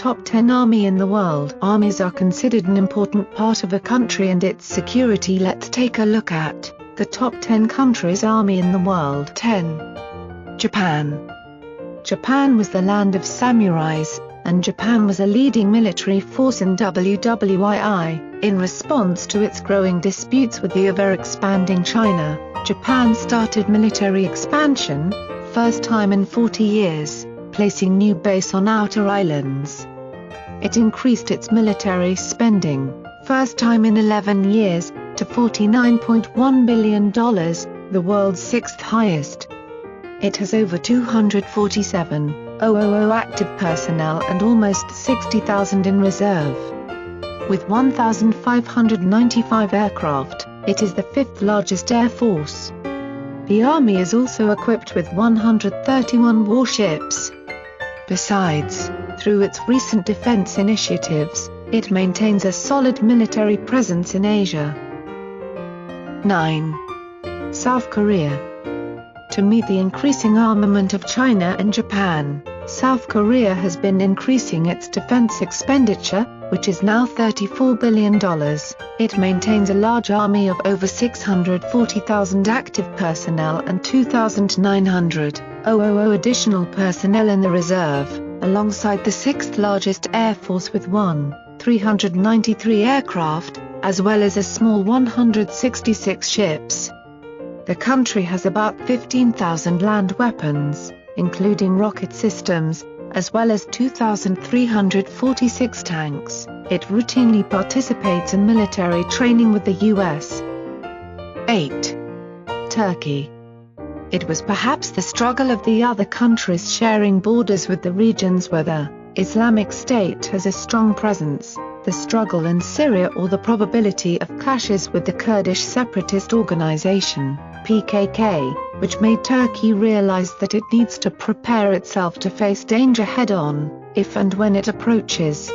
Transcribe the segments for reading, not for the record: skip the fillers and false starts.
Top 10 Army in the world. Armies are considered an important part of a country and its security. Let's take a look at the top 10 countries' army in the world. 10. Japan. Japan was the land of samurais, and Japan was a leading military force in WWII. In response to its growing disputes with the ever-expanding China, Japan started military expansion, first time in 40 years, placing new base on outer islands. It increased its military spending, first time in 11 years, to $49.1 billion, the world's sixth highest. It has over 247,000 active personnel and almost 60,000 in reserve. With 1,595 aircraft, it is the fifth largest air force. The army is also equipped with 131 warships. Besides, through its recent defense initiatives, it maintains a solid military presence in Asia. 9. South Korea. To meet the increasing armament of China and Japan, South Korea has been increasing its defense expenditure, which is now $34 billion. It maintains a large army of over 640,000 active personnel and 2,900 additional personnel in the reserve, alongside the sixth largest air force with 393 aircraft, as well as a small 166 ships. The country has about 15,000 land weapons, including rocket systems, as well as 2,346 tanks. It routinely participates in military training with the U.S. 8. Turkey. It was perhaps the struggle of the other countries sharing borders with the regions where the Islamic State has a strong presence, the struggle in Syria or the probability of clashes with the Kurdish separatist organization, PKK, which made Turkey realize that it needs to prepare itself to face danger head-on, if and when it approaches,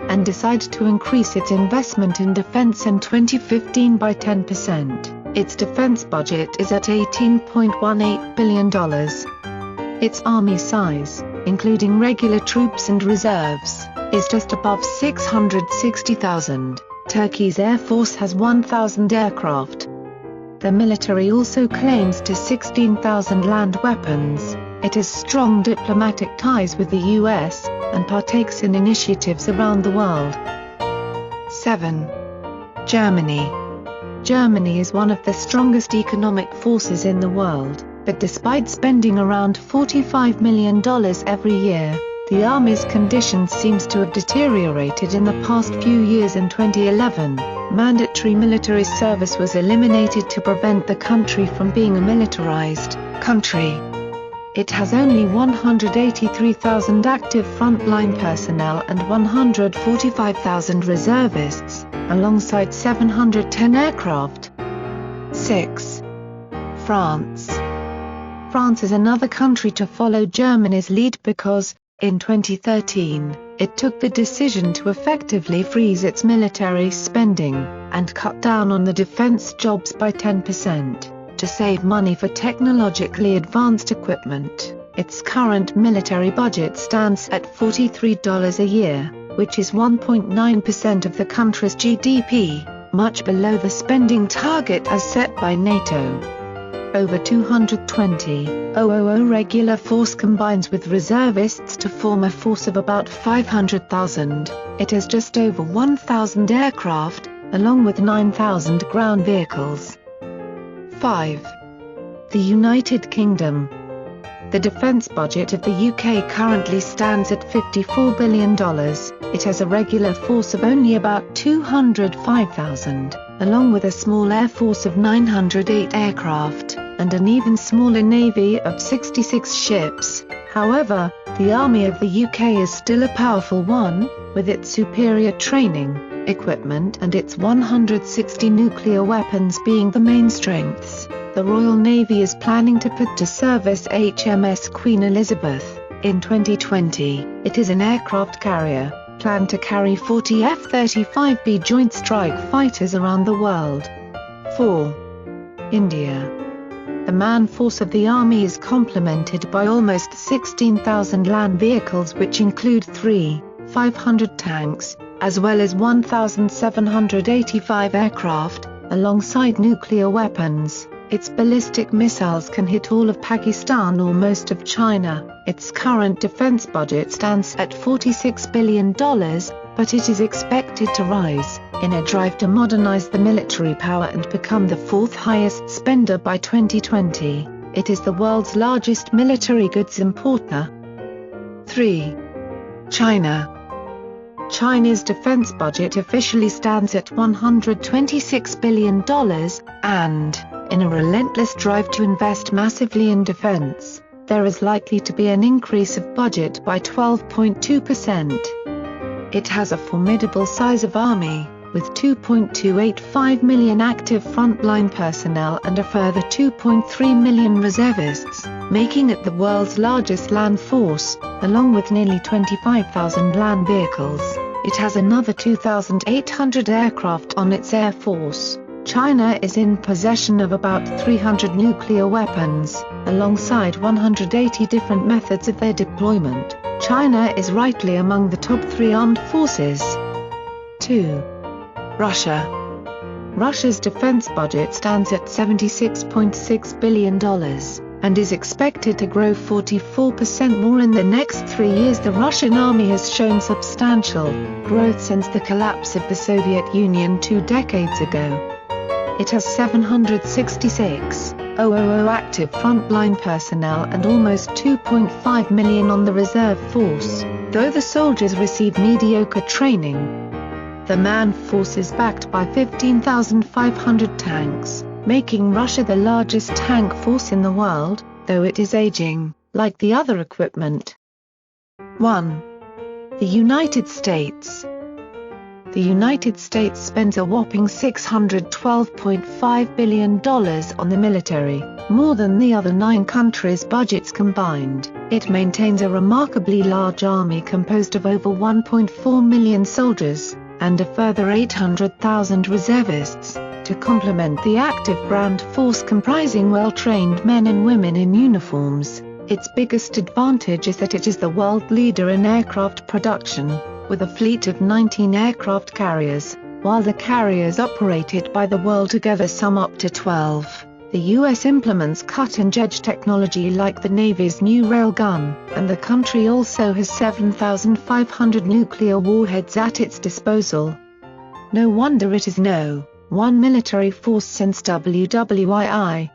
and decide to increase its investment in defense in 2015 by 10%. Its defense budget is at $18.18 billion. Its army size, including regular troops and reserves, is just above 660,000. Turkey's air force has 1,000 aircraft. The military also claims to 16,000 land weapons. It has strong diplomatic ties with the U.S., and partakes in initiatives around the world. 7. Germany. Germany is one of the strongest economic forces in the world, but despite spending around $45 million every year, the army's condition seems to have deteriorated in the past few years. In 2011, mandatory military service was eliminated to prevent the country from being a militarized country. It has only 183,000 active frontline personnel and 145,000 reservists, alongside 710 aircraft. 6. France. France is another country to follow Germany's lead because, in 2013, it took the decision to effectively freeze its military spending, and cut down on the defense jobs by 10%, to save money for technologically advanced equipment. Its current military budget stands at $43 a year, which is 1.9% of the country's GDP, much below the spending target as set by NATO. Over 220,000 regular force combines with reservists to form a force of about 500,000. It has just over 1,000 aircraft, along with 9,000 ground vehicles. 5. The United Kingdom. The defense budget of the UK currently stands at $54 billion. It has a regular force of only about 205,000, along with a small air force of 908 aircraft, and an even smaller navy of 66 ships. However, the army of the UK is still a powerful one, with its superior training, equipment and its 160 nuclear weapons being the main strengths. The Royal Navy is planning to put to service HMS Queen Elizabeth in 2020. It is an aircraft carrier, planned to carry 40 F-35B Joint Strike Fighters around the world. 4. India. The man force of the army is complemented by almost 16,000 land vehicles, which include 3 10,500 tanks, as well as 1,785 aircraft, alongside nuclear weapons. Its ballistic missiles can hit all of Pakistan or most of China. Its current defense budget stands at $46 billion, but it is expected to rise, in a drive to modernize the military power and become the fourth highest spender by 2020. It is the world's largest military goods importer. 3. China. China's defense budget officially stands at $126 billion, and, in a relentless drive to invest massively in defense, there is likely to be an increase of budget by 12.2%. It has a formidable size of army, with 2.285 million active frontline personnel and a further 2.3 million reservists, making it the world's largest land force, along with nearly 25,000 land vehicles. It has another 2,800 aircraft on its air force. China is in possession of about 300 nuclear weapons, alongside 180 different methods of their deployment. China is rightly among the top 3 armed forces. 2. Russia. Russia's defense budget stands at $76.6 billion, and is expected to grow 44% more in the next 3 years. The Russian army has shown substantial growth since the collapse of the Soviet Union 2 decades ago. It has 766,000 active frontline personnel and almost 2.5 million on the reserve force, though the soldiers receive mediocre training. The manned force is backed by 15,500 tanks, making Russia the largest tank force in the world, though it is aging, like the other equipment. 1. The United States. The United States spends a whopping $612.5 billion on the military, more than the other 9 countries' budgets combined. It maintains a remarkably large army composed of over 1.4 million soldiers, and a further 800,000 reservists, to complement the active ground force comprising well-trained men and women in uniforms. Its biggest advantage is that it is the world leader in aircraft production, with a fleet of 19 aircraft carriers, while the carriers operated by the world together sum up to 12. The U.S. implements cutting-edge technology like the Navy's new railgun, and the country also has 7,500 nuclear warheads at its disposal. No wonder it is No. 1 military force since WWII.